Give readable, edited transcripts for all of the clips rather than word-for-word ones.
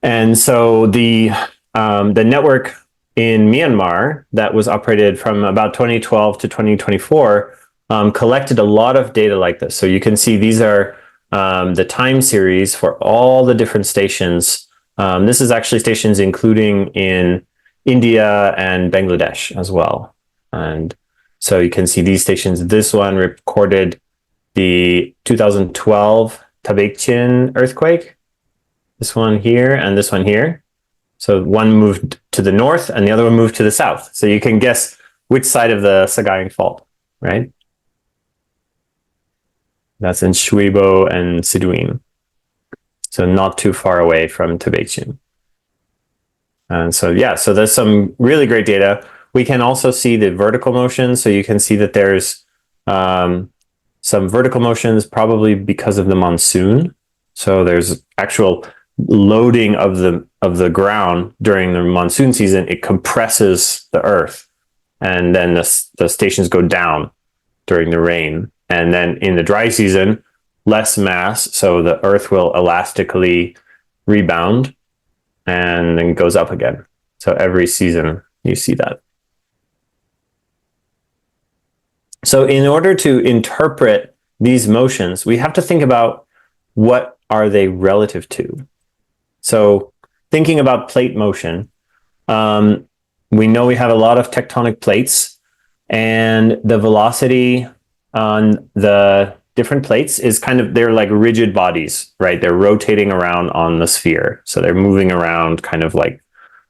And so the network in Myanmar that was operated from about 2012 to 2024 collected a lot of data like this. So you can see these are the time series for all the different stations. This is actually stations including in India and Bangladesh as well. And so you can see these stations. This one recorded the 2012 Tabaekchin earthquake. This one here and this one here. So one moved to the north and the other one moved to the south. So you can guess which side of the Sagaing Fault, right? That's in Shuibo and Siduin. So not too far away from Tabaekchin. And so, yeah, so there's some really great data. We can also see the vertical motion. So you can see that there's some vertical motions probably because of the monsoon. So there's actual loading of the ground during the monsoon season. It compresses the earth, and then the stations go down during the rain. And then in the dry season, less mass, so the earth will elastically rebound and then goes up again. So every season you see that. So in order to interpret these motions, we have to think about what are they relative to. So thinking about plate motion, we know we have a lot of tectonic plates, and the velocity on the different plates is they're like rigid bodies, right? They're rotating around on the sphere. So they're moving around, kind of like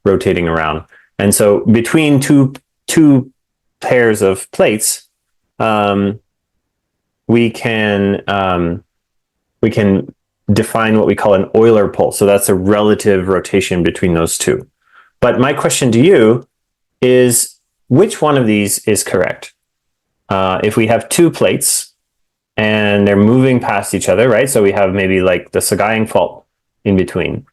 rotating around. And so between two pairs of plates, we can define what we call an Euler pulse. So that's a relative rotation between those two. But my question to you is, which one of these is correct? If we have two plates and they're moving past each other, right? So we have maybe like the Sagaing Fault in between.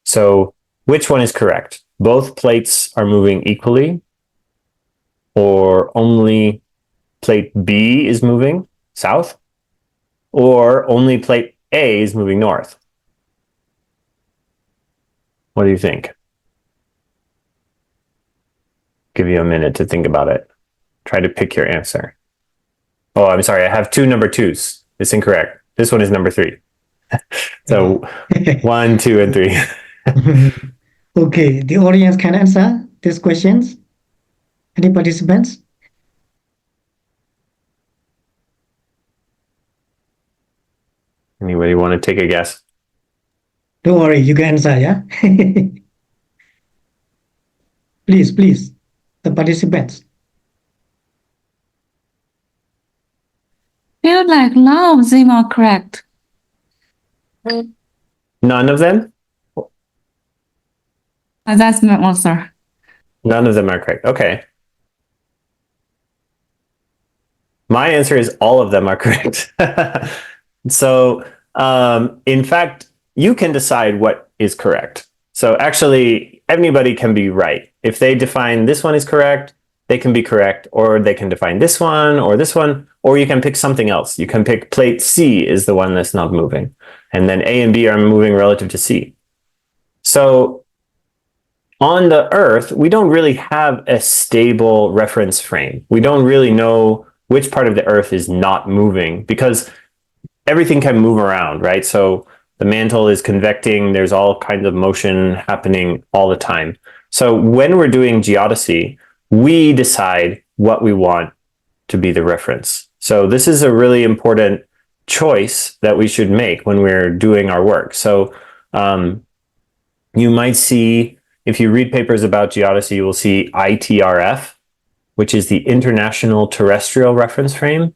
So which one is correct? Both plates are moving equally, or only plate B is moving south, or only plate A is moving north? What do you think? Give you a minute to think about it. Try to pick your answer. Oh, I'm sorry. I have two number twos. It's incorrect. This one is number 3. So 1, 2, and 3. Okay, the audience can answer these questions. Any participants? Anybody want to take a guess? Don't worry, you can answer, yeah? Please, the participants. Feel like none of them are correct. None of them? That's my answer. None of them are correct. Okay. My answer is all of them are correct. So, in fact, you can decide what is correct. So actually, anybody can be right. If they define this one is correct, they can be correct, or they can define this one, or you can pick something else. You can pick plate C is the one that's not moving, and then A and B are moving relative to C. So on the Earth, we don't really have a stable reference frame. We don't really know which part of the Earth is not moving, because everything can move around, right? So the mantle is convecting. There's all kinds of motion happening all the time. So when we're doing geodesy, we decide what we want to be the reference. So this is a really important choice that we should make when we're doing our work. So you might see, if you read papers about geodesy, you will see ITRF, which is the International Terrestrial Reference Frame.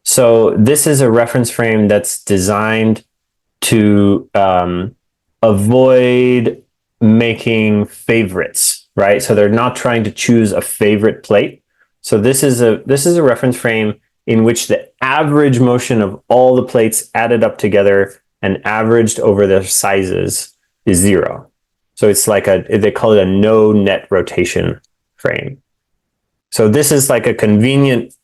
So this is a reference frame that's designed to avoid making favorites, right? So they're not trying to choose a favorite plate. So this is a reference frame in which the average motion of all the plates added up together and averaged over their sizes is 0. So it's like they call it a no net rotation frame. So this is like a convenient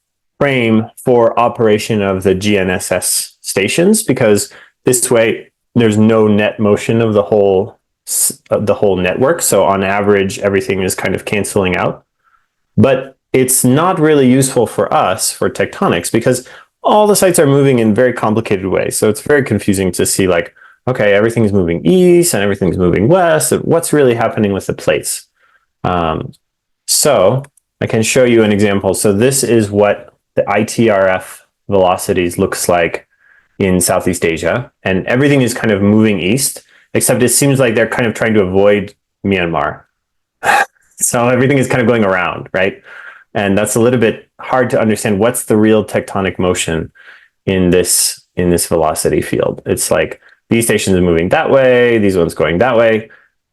frame for operation of the GNSS stations, because this way there's no net motion of the whole the whole network. So on average, everything is kind of canceling out. But it's not really useful for us for tectonics because all the sites are moving in very complicated ways. So it's very confusing to see like, okay, everything's moving east and everything's moving west. What's really happening with the plates? So I can show you an example. So this is what the ITRF velocities looks like in Southeast Asia. And everything is kind of moving east, except it seems like they're kind of trying to avoid Myanmar. So everything is kind of going around, right? And that's a little bit hard to understand what's the real tectonic motion in this velocity field. It's like these stations are moving that way, these ones going that way.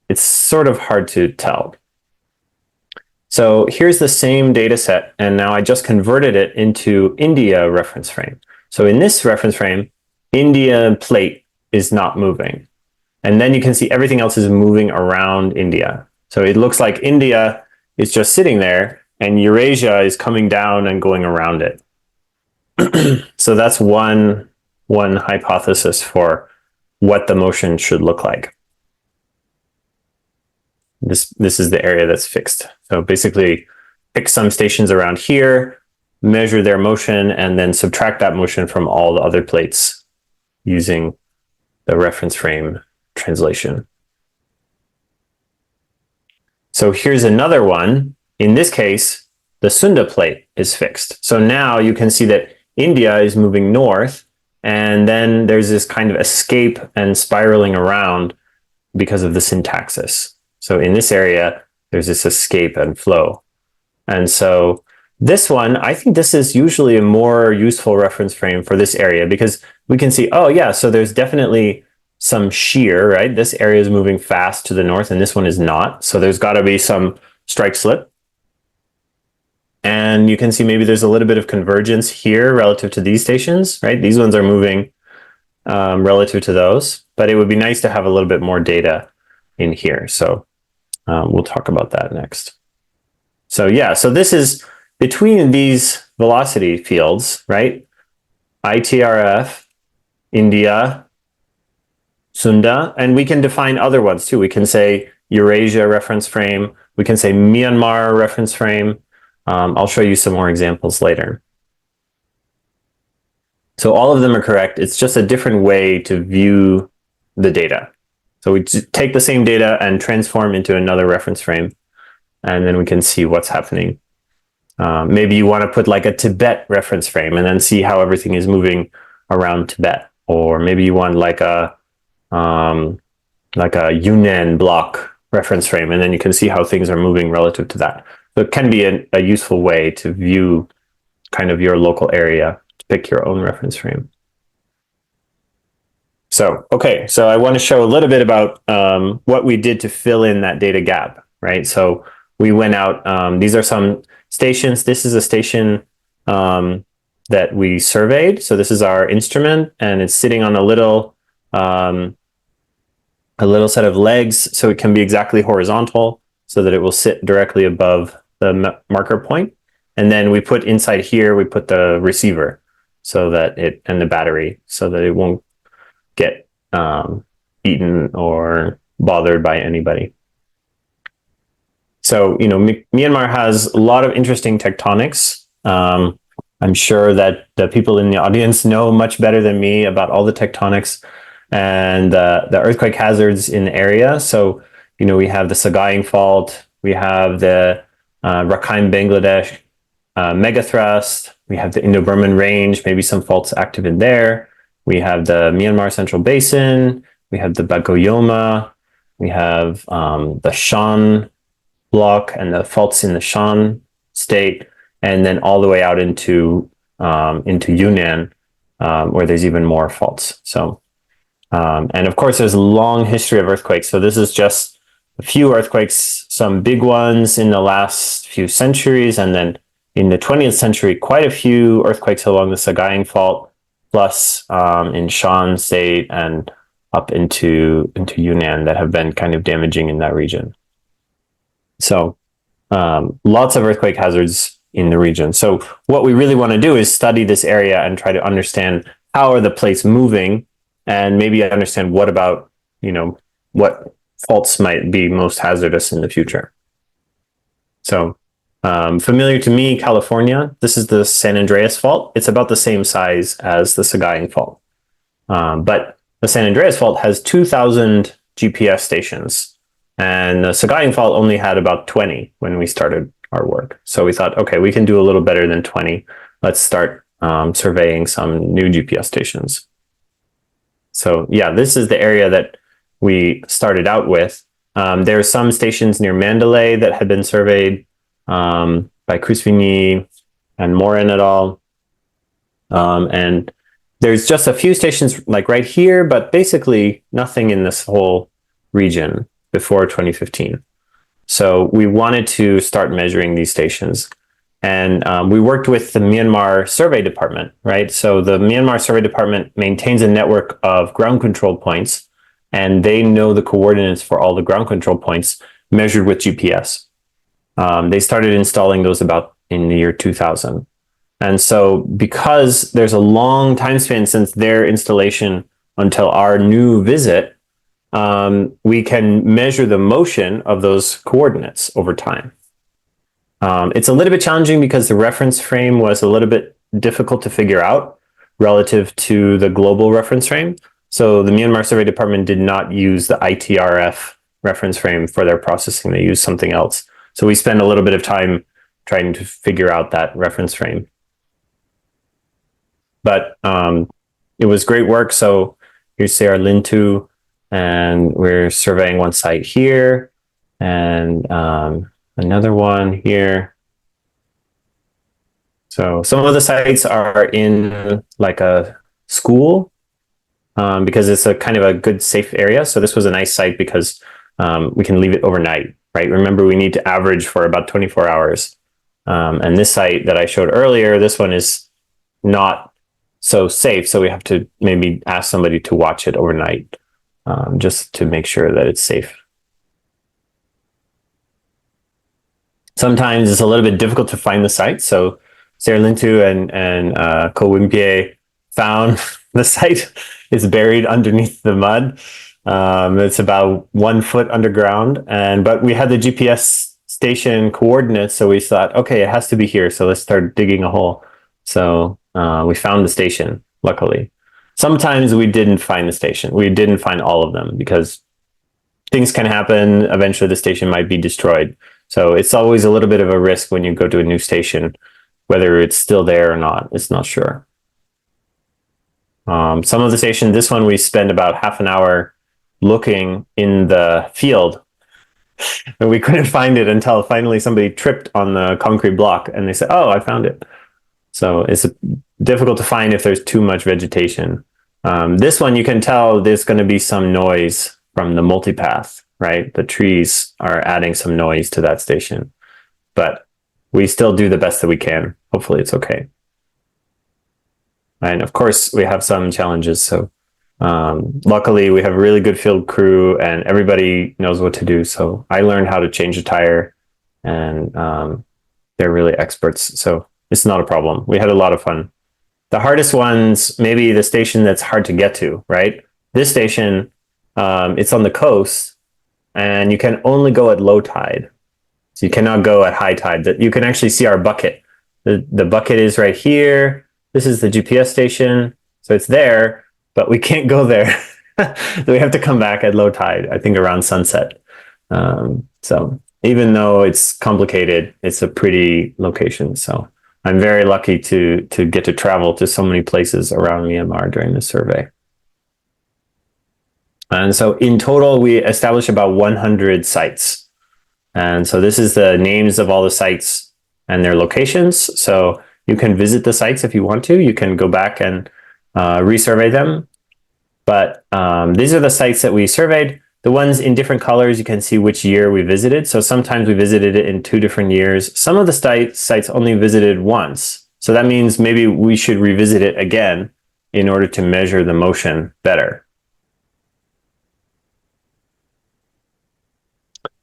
It's sort of hard to tell. So here's the same data set, and now I just converted it into India reference frame. So in this reference frame, India plate is not moving. And then you can see everything else is moving around India. So it looks like India is just sitting there and Eurasia is coming down and going around it. So that's one hypothesis for what the motion should look like. This is the area that's fixed. So basically pick some stations around here, measure their motion, and then subtract that motion from all the other plates using the reference frame translation. So here's another one. In this case, the Sunda plate is fixed. So now you can see that India is moving north, and then there's this kind of escape and spiraling around because of the syntaxis. So in this area, there's this escape and flow. And so this one, I think this is usually a more useful reference frame for this area because we can see, oh yeah, so there's definitely some shear, right? This area is moving fast to the north and this one is not. So there's got to be some strike slip. And you can see maybe there's a little bit of convergence here relative to these stations, right? These ones are moving relative to those, but it would be nice to have a little bit more data in here. So we'll talk about that next. So yeah, so this is between these velocity fields, right? ITRF, India, Sunda, and we can define other ones too. We can say Eurasia reference frame. We can say Myanmar reference frame. I'll show you some more examples later. So all of them are correct. It's just a different way to view the data. So we take the same data and transform into another reference frame, and then we can see what's happening. Maybe you want to put like a Tibet reference frame and then see how everything is moving around Tibet. Or maybe you want like a Yunnan block reference frame, and then you can see how things are moving relative to that. So it can be a useful way to view kind of your local area, to pick your own reference frame. So, okay, so I want to show a little bit about what we did to fill in that data gap, right? So we went out, these are some stations. This is a station that we surveyed. So this is our instrument, and it's sitting on a little set of legs, so it can be exactly horizontal, so that it will sit directly above the marker point. And then we put inside here, we put the receiver, so that and the battery, so that it won't get eaten or bothered by anybody. So, you know, Myanmar has a lot of interesting tectonics. I'm sure that the people in the audience know much better than me about all the tectonics and the earthquake hazards in the area. So, you know, we have the Sagaing Fault, we have the Rakhine Bangladesh megathrust, we have the Indo-Burman Range, maybe some faults active in there. We have the Myanmar Central Basin, we have the Bagoyoma, we have the Shan block and the faults in the Shan state, and then all the way out into Yunnan, where there's even more faults. So, and of course, there's a long history of earthquakes. So this is just a few earthquakes, some big ones in the last few centuries, and then in the 20th century, quite a few earthquakes along the Sagaing Fault, plus in Shan State and up into Yunnan that have been kind of damaging in that region. So lots of earthquake hazards in the region. So what we really want to do is study this area and try to understand how are the plates moving, and maybe understand what about, you know, what faults might be most hazardous in the future. So familiar to me, California, this is the San Andreas Fault. It's about the same size as the Sagaing Fault. But the San Andreas Fault has 2,000 GPS stations, and the Sagaing Fault only had about 20 when we started our work. So we thought, okay, we can do a little better than 20. Let's start surveying some new GPS stations. So yeah, this is the area that we started out with. There are some stations near Mandalay that had been surveyed by Krusvini and Morin et al. And there's just a few stations like right here, but basically nothing in this whole region before 2015. So we wanted to start measuring these stations. And we worked with the Myanmar Survey Department, right? So the Myanmar Survey Department maintains a network of ground control points, and they know the coordinates for all the ground control points measured with GPS. They started installing those about in the year 2000. And so because there's a long time span since their installation until our new visit, we can measure the motion of those coordinates over time. It's a little bit challenging because the reference frame was a little bit difficult to figure out relative to the global reference frame. So the Myanmar Survey Department did not use the ITRF reference frame for their processing. They used something else. So we spent a little bit of time trying to figure out that reference frame. But it was great work. So here's say our Lin2, and we're surveying one site here and another one here. So some of the sites are in like a school because it's a kind of a good safe area. So this was a nice site because we can leave it overnight, right? Remember, we need to average for about 24 hours. And this site that I showed earlier, this one is not so safe. So we have to maybe ask somebody to watch it overnight just to make sure that it's safe. Sometimes it's a little bit difficult to find the site. So Sarah Lintu and Ko Wimpie found the site. It's buried underneath the mud. It's about 1 foot underground. But we had the GPS station coordinates. So we thought, okay, it has to be here. So let's start digging a hole. So we found the station, luckily. Sometimes we didn't find the station. We didn't find all of them because things can happen. Eventually the station might be destroyed. So it's always a little bit of a risk when you go to a new station, whether it's still there or not. It's not sure. Some of the stations, this one we spent about half an hour looking in the field, and we couldn't find it until finally somebody tripped on the concrete block and they said, oh, I found it. So it's difficult to find if there's too much vegetation. This one, you can tell there's going to be some noise from the multipath, right? The trees are adding some noise to that station, but we still do the best that we can. Hopefully it's okay. And of course we have some challenges. So luckily we have a really good field crew and everybody knows what to do. So I learned how to change a tire and they're really experts. So it's not a problem. We had a lot of fun. The hardest ones, maybe the station that's hard to get to, right? This station, it's on the coast and you can only go at low tide. So you cannot go at high tide. You can actually see our bucket. The bucket is right here. This is the GPS station. So it's there, but we can't go there. So we have to come back at low tide, I think around sunset. So even though it's complicated, it's a pretty location. So I'm very lucky to get to travel to so many places around Myanmar during this survey. And so in total, we established about 100 sites. And so this is the names of all the sites and their locations. So you can visit the sites if you want to. You can go back and resurvey them. But these are the sites that we surveyed. The ones in different colors, you can see which year we visited. So sometimes we visited it in 2 different years. Some of the sites only visited once. So that means maybe we should revisit it again in order to measure the motion better.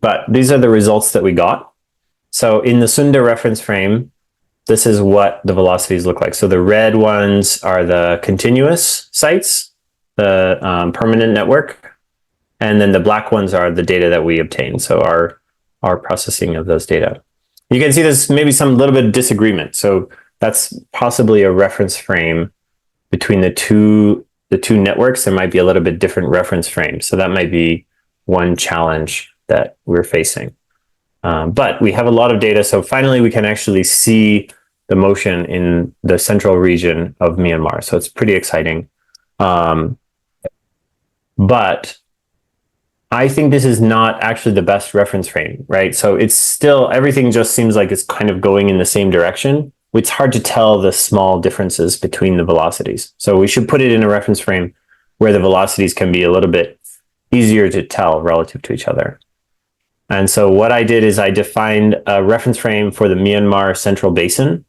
But these are the results that we got. So in the Sunda reference frame, this is what the velocities look like. So the red ones are the continuous sites, the permanent network. And then the black ones are the data that we obtain. So our processing of those data. You can see there's maybe some little bit of disagreement. So that's possibly a reference frame between the two networks. There might be a little bit different reference frames. So that might be one challenge that we're facing. But we have a lot of data. So finally, we can actually see the motion in the central region of Myanmar. So it's pretty exciting. But I think this is not actually the best reference frame, right? So it's still, everything just seems like it's kind of going in the same direction. It's hard to tell the small differences between the velocities. So we should put it in a reference frame where the velocities can be a little bit easier to tell relative to each other. And so what I did is I defined a reference frame for the Myanmar Central Basin.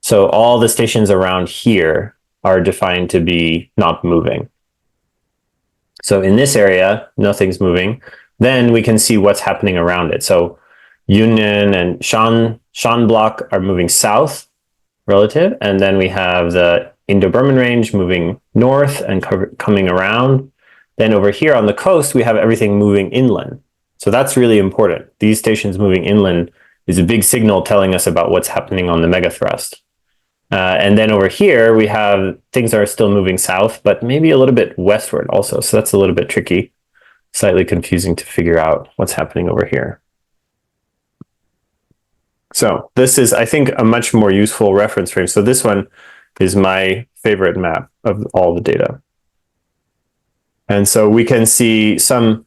So all the stations around here are defined to be not moving. So in this area, nothing's moving. Then we can see what's happening around it. So Yunnan and Shan Block are moving south relative. And then we have the Indo-Burman Range moving north and coming around. Then over here on the coast, we have everything moving inland. So that's really important. These stations moving inland is a big signal telling us about what's happening on the megathrust. And then over here, we have things that are still moving south, but maybe a little bit westward also. So that's a little bit tricky, slightly confusing to figure out what's happening over here. So this is, I think, a much more useful reference frame. So this one is my favorite map of all the data. And so we can see some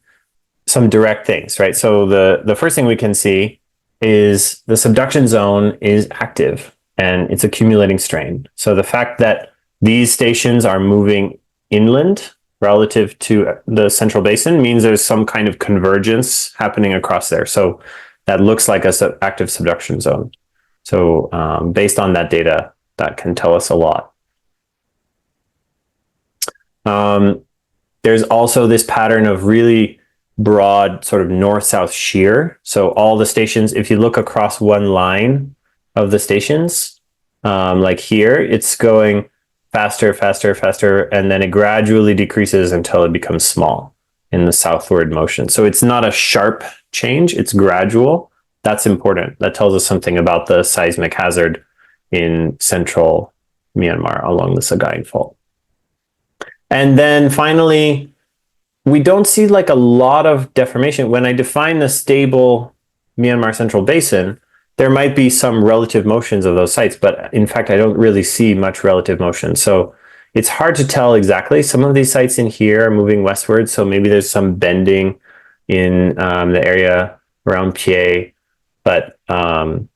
direct things, right? So the first thing we can see is the subduction zone is active and it's accumulating strain. So the fact that these stations are moving inland relative to the central basin means there's some kind of convergence happening across there. So that looks like an active subduction zone. So based on that data, that can tell us a lot. There's also this pattern of really broad sort of north-south shear. So all the stations, if you look across one line of the stations, like here, it's going faster, faster, faster, and then it gradually decreases until it becomes small in the southward motion. So it's not a sharp change, it's gradual. That's important. That tells us something about the seismic hazard in central Myanmar along the Sagaing Fault. And then finally, we don't see like a lot of deformation. When I define the stable Myanmar Central Basin, there might be some relative motions of those sites, but in fact, I don't really see much relative motion. So it's hard to tell exactly. Some of these sites in here are moving westward, so maybe there's some bending in the area around Pie, but I'm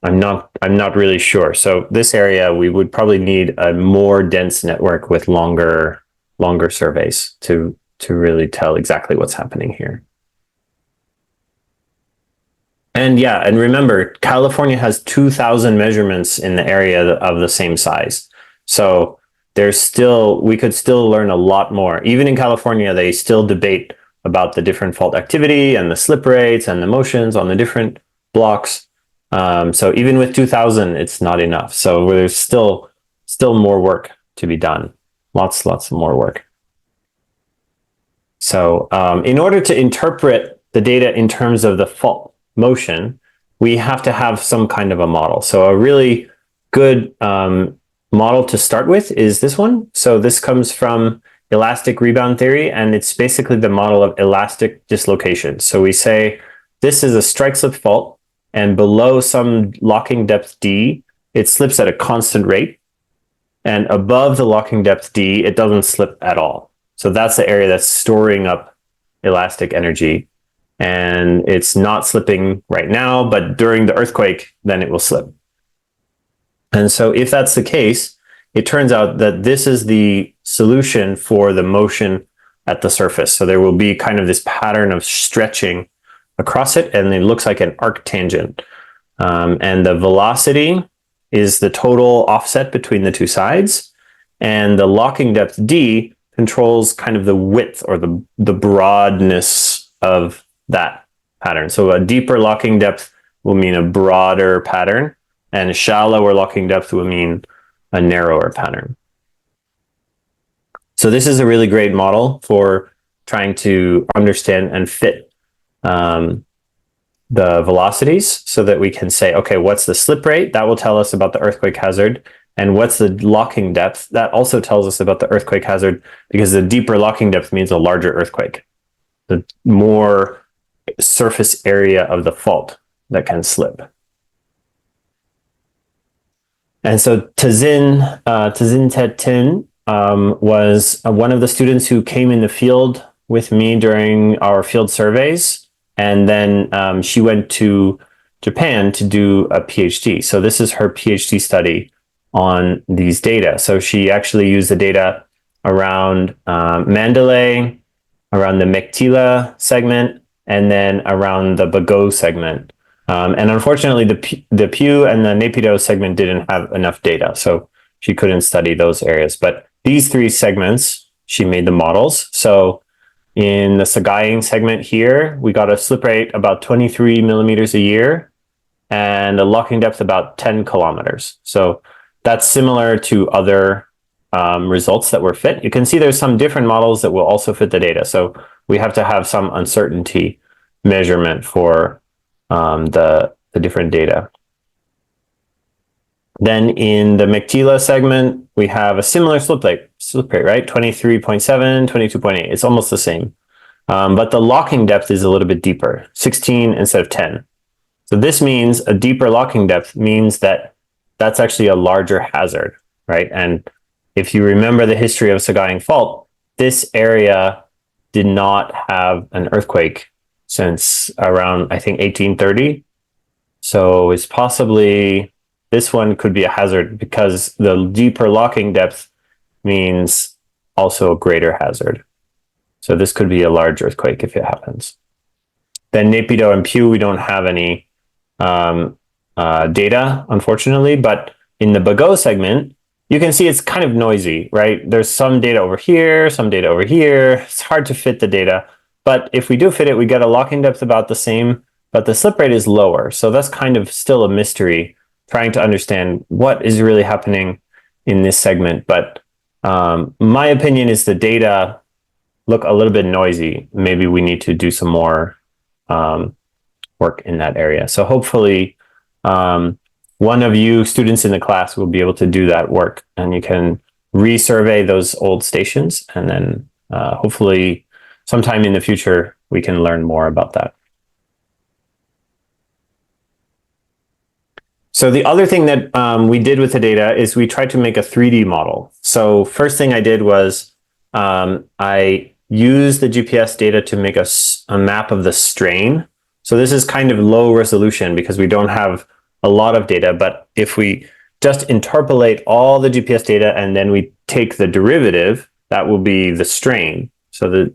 not really sure. So this area, we would probably need a more dense network with longer surveys to really tell exactly what's happening here. And yeah, and remember, California has 2,000 measurements in the area of the same size. So we could still learn a lot more. Even in California, they still debate about the different fault activity and the slip rates and the motions on the different blocks. So even with 2,000, it's not enough. So there's still more work to be done. Lots of more work. So in order to interpret the data in terms of the fault motion, we have to have some kind of a model. So a really good model to start with is this one. So this comes from elastic rebound theory, and it's basically the model of elastic dislocation. So we say this is a strike slip fault, and below some locking depth D, it slips at a constant rate. And above the locking depth D, it doesn't slip at all. So that's the area that's storing up elastic energy. And it's not slipping right now, but during the earthquake, then it will slip. And so if that's the case, it turns out that this is the solution for the motion at the surface. So there will be kind of this pattern of stretching across it, and it looks like an arctangent. And the velocity is the total offset between the two sides. And the locking depth D controls kind of the width or the broadness of that pattern. So a deeper locking depth will mean a broader pattern, and a shallower locking depth will mean a narrower pattern. So this is a really great model for trying to understand and fit the velocities so that we can say, okay, what's the slip rate? That will tell us about the earthquake hazard. And what's the locking depth? That also tells us about the earthquake hazard, because the deeper locking depth means a larger earthquake. The more surface area of the fault that can slip. And so Tazin Tet Tin was one of the students who came in the field with me during our field surveys. And then she went to Japan to do a PhD. So this is her PhD study on these data. So she actually used the data around Mandalay, around the Mektila segment, and then around the Bago segment. And unfortunately, the Pew and the Naypyidaw segment didn't have enough data, so she couldn't study those areas. But these three segments, she made the models. So in the Sagaing segment here, we got a slip rate about 23 millimeters a year and a locking depth about 10 kilometers. So that's similar to other results that were fit. You can see there's some different models that will also fit the data. So we have to have some uncertainty measurement for the different data. Then in the Mektila segment, we have a similar slip rate, right? 23.7, 22.8. It's almost the same. But the locking depth is a little bit deeper, 16 instead of 10. So this means a deeper locking depth means that that's actually a larger hazard, right? And if you remember the history of Sagaing Fault, this area did not have an earthquake since around, I think, 1830. So it's possibly, this one could be a hazard because the deeper locking depth means also a greater hazard. So this could be a large earthquake if it happens. Then Naypyidaw and Pew, we don't have any data, unfortunately, but in the Bago segment, you can see it's kind of noisy, right? There's some data over here, some data over here. It's hard to fit the data, but if we do fit it, we get a locking depth about the same, but the slip rate is lower. So that's kind of still a mystery, trying to understand what is really happening in this segment. But my opinion is the data look a little bit noisy. Maybe we need to do some more work in that area. So hopefully one of you students in the class will be able to do that work, and you can resurvey those old stations, and then hopefully sometime in the future we can learn more about that. So the other thing that we did with the data is we tried to make a 3D model. So first thing I did was I used the GPS data to make a map of the strain. So this is kind of low resolution because we don't have a lot of data, but if we just interpolate all the GPS data and then we take the derivative, that will be the strain. So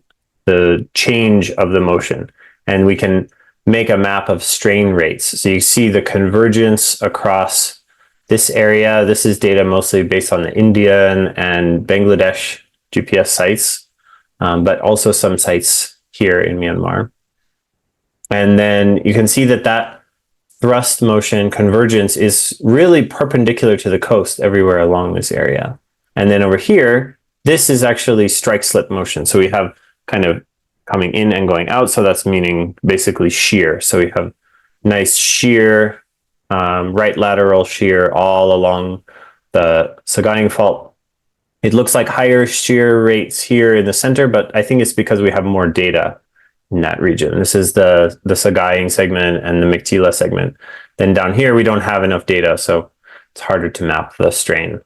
the change of the motion, and we can make a map of strain rates. So you see the convergence across this area. This is data mostly based on the Indian and Bangladesh GPS sites, but also some sites here in Myanmar. And then you can see that thrust motion convergence is really perpendicular to the coast everywhere along this area. And then over here, this is actually strike slip motion. So we have kind of coming in and going out. So that's meaning basically shear. So we have nice shear, right lateral shear all along the Sagaing Fault. It looks like higher shear rates here in the center, but I think it's because we have more data in that region. This is the Sagaing segment and the Mektila segment. Then down here, we don't have enough data, so it's harder to map the strain.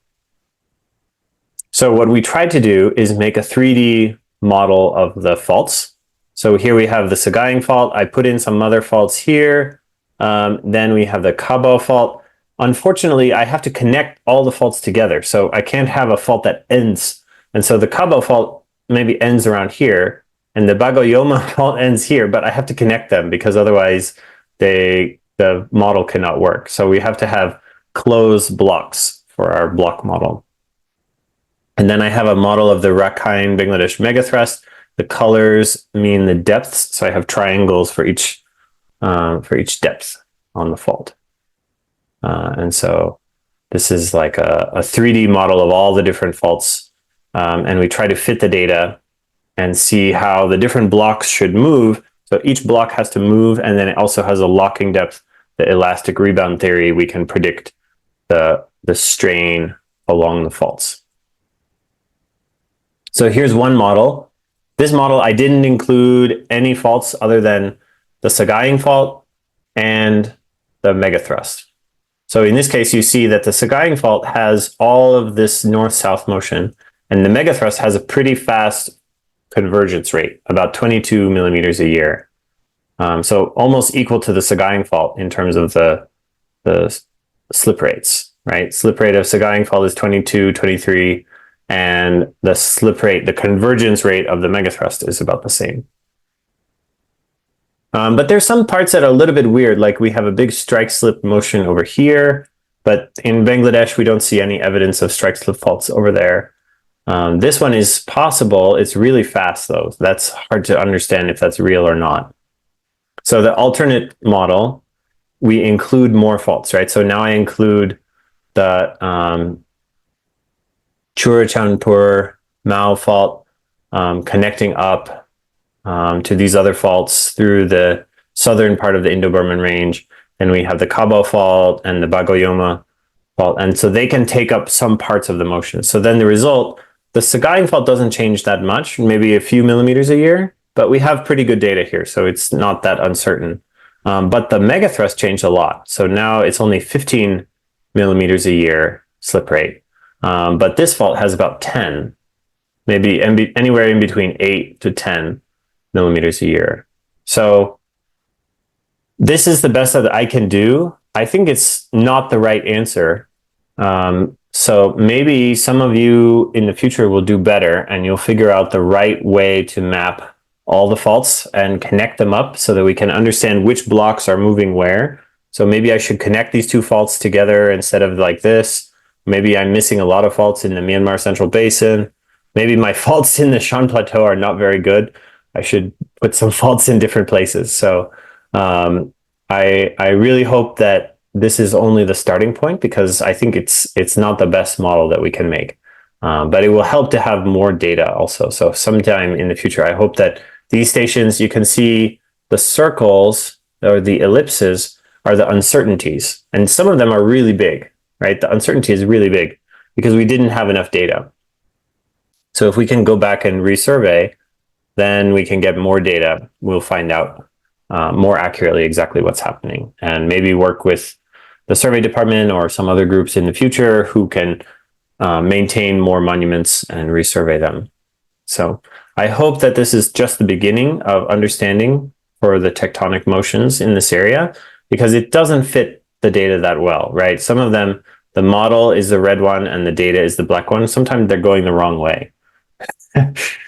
So what we tried to do is make a 3D model of the faults. So here we have the Sagaing Fault. I put in some other faults here. Then we have the Kabo Fault. Unfortunately, I have to connect all the faults together. So I can't have a fault that ends. And so the Kabo Fault maybe ends around here, and the Bagoyoma fault ends here, but I have to connect them because otherwise the model cannot work. So we have to have closed blocks for our block model. And then I have a model of the Rakhine Bangladesh megathrust. The colors mean the depths. So I have triangles for each depth on the fault. And so this is like a 3D model of all the different faults. And we try to fit the data and see how the different blocks should move. So each block has to move, and then it also has a locking depth. The elastic rebound theory, we can predict the strain along the faults. So here's one model. This model, I didn't include any faults other than the Sagaing fault and the megathrust. So in this case, you see that the Sagaing fault has all of this north-south motion, and the megathrust has a pretty fast convergence rate, about 22 millimeters a year. So almost equal to the Sagaing fault in terms of the slip rates, right? Slip rate of Sagaing fault is 22, 23, and the slip rate, the convergence rate of the megathrust is about the same. But there's some parts that are a little bit weird, like we have a big strike slip motion over here, but in Bangladesh, we don't see any evidence of strike slip faults over there. This one is possible. It's really fast, though. That's hard to understand if that's real or not. So the alternate model, we include more faults, right? So now I include the Churachandpur Mao fault connecting up to these other faults through the southern part of the Indo-Burman range. And we have the Kabo fault and the Bagoyoma fault. And so they can take up some parts of the motion. So then the result, the Sagaing fault doesn't change that much, maybe a few millimeters a year, but we have pretty good data here. So it's not that uncertain. But the megathrust changed a lot. So now it's only 15 millimeters a year slip rate. But this fault has about 10, maybe anywhere in between 8 to 10 millimeters a year. So this is the best that I can do. I think it's not the right answer. So maybe some of you in the future will do better and you'll figure out the right way to map all the faults and connect them up so that we can understand which blocks are moving where. So maybe I should connect these two faults together instead of like this. Maybe I'm missing a lot of faults in the Myanmar Central Basin. Maybe my faults in the Shan Plateau are not very good. I should put some faults in different places. So I really hope that this is only the starting point, because I think it's not the best model that we can make. But it will help to have more data also. So sometime in the future, I hope that these stations, you can see the circles or the ellipses are the uncertainties. And some of them are really big, right? The uncertainty is really big because we didn't have enough data. So if we can go back and resurvey, then we can get more data. We'll find out more accurately exactly what's happening, and maybe work with the survey department or some other groups in the future who can maintain more monuments and resurvey them. So I hope that this is just the beginning of understanding for the tectonic motions in this area, because it doesn't fit the data that well, right? Some of them, the model is the red one and the data is the black one. Sometimes they're going the wrong way.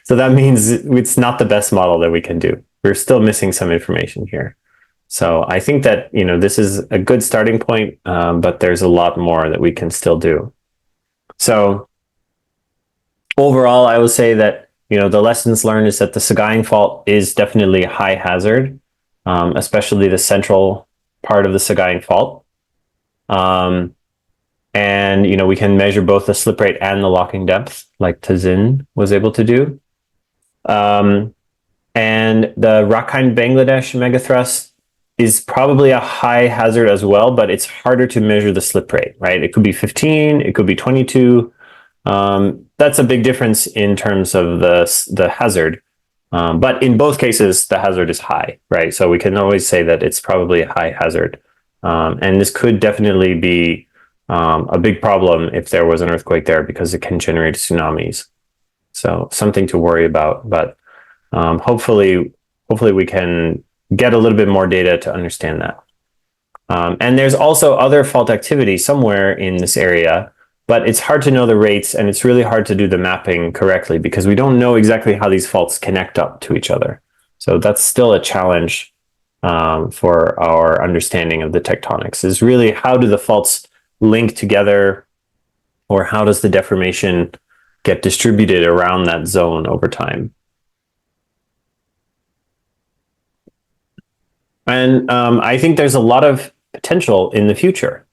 So that means it's not the best model that we can do. We're still missing some information here. So I think that, this is a good starting point, but there's a lot more that we can still do. So overall, I would say that, the lessons learned is that the Sagaing fault is definitely high hazard, especially the central part of the Sagaing fault. And, we can measure both the slip rate and the locking depth, like Tazin was able to do. And the Rakhine Bangladesh megathrust is probably a high hazard as well, but it's harder to measure the slip rate, right? It could be 15, it could be 22. That's a big difference in terms of the hazard. But in both cases, the hazard is high, right? So we can always say that it's probably a high hazard. And this could definitely be a big problem if there was an earthquake there, because it can generate tsunamis. So something to worry about, but hopefully we can get a little bit more data to understand that. And there's also other fault activity somewhere in this area, but it's hard to know the rates, and it's really hard to do the mapping correctly because we don't know exactly how these faults connect up to each other. So that's still a challenge for our understanding of the tectonics, is really how do the faults link together, or how does the deformation get distributed around that zone over time? And I think there's a lot of potential in the future.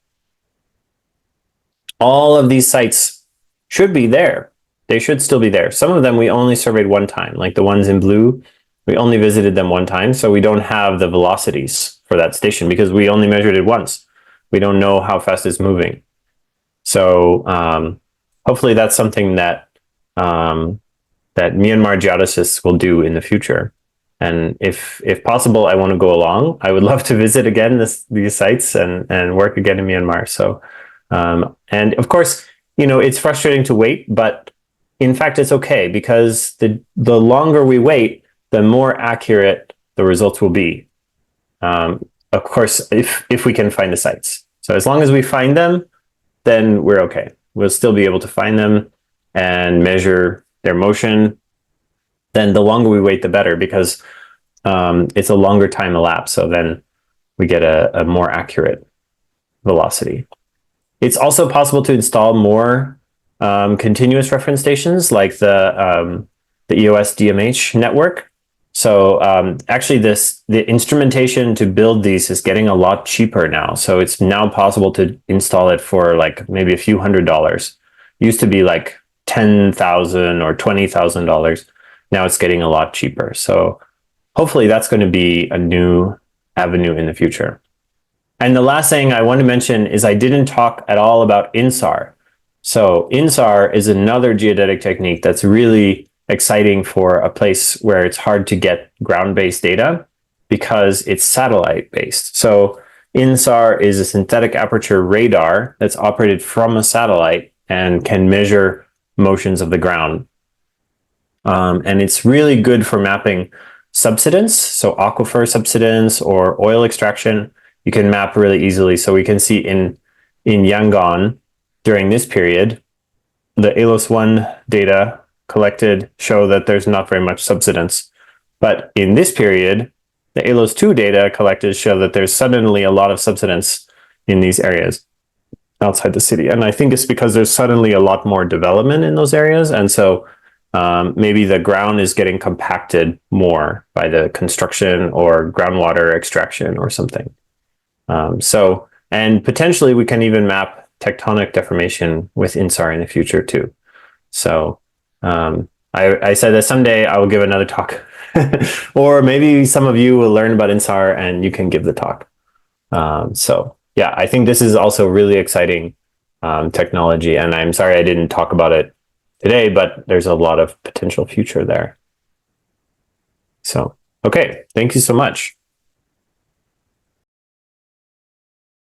All of these sites should be there. they should still be there. Some of them we only surveyed one time, like the ones in blue, we only visited them one time, so we don't have the velocities for that station because we only measured it once. We don't know how fast it's moving. So hopefully that's something that that Myanmar geodesists will do in the future. And if possible, I want to go along. I would love to visit again these sites and work again in Myanmar. So and of course, you know, it's frustrating to wait, but in fact, it's okay because the longer we wait, the more accurate the results will be. Of course, if we can find the sites. So as long as we find them, then we're okay. We'll still be able to find them and measure their motion. Then the longer we wait, the better, because it's a longer time elapsed. So then we get a more accurate velocity. It's also possible to install more continuous reference stations like the EOS DMH network. So actually the instrumentation to build these is getting a lot cheaper now. So it's now possible to install it for like maybe a few $100s. Used to be like $10,000 or $20,000. Now it's getting a lot cheaper. So hopefully that's going to be a new avenue in the future. And the last thing I want to mention is I didn't talk at all about INSAR. So INSAR is another geodetic technique that's really exciting for a place where it's hard to get ground-based data because it's satellite-based. So INSAR is a synthetic aperture radar that's operated from a satellite and can measure motions of the ground. And it's really good for mapping subsidence, so aquifer subsidence or oil extraction. You can map really easily. So we can see in Yangon during this period, the ALOS-1 data collected show that there's not very much subsidence. But in this period, the ALOS-2 data collected show that there's suddenly a lot of subsidence in these areas outside the city. And I think it's because there's suddenly a lot more development in those areas. And so maybe the ground is getting compacted more by the construction or groundwater extraction or something. And potentially we can even map tectonic deformation with INSAR in the future too. So I said that someday I will give another talk, or maybe some of you will learn about INSAR and you can give the talk. So yeah, I think this is also really exciting technology, and I'm sorry I didn't talk about it today, but there's a lot of potential future there. So, okay, thank you so much.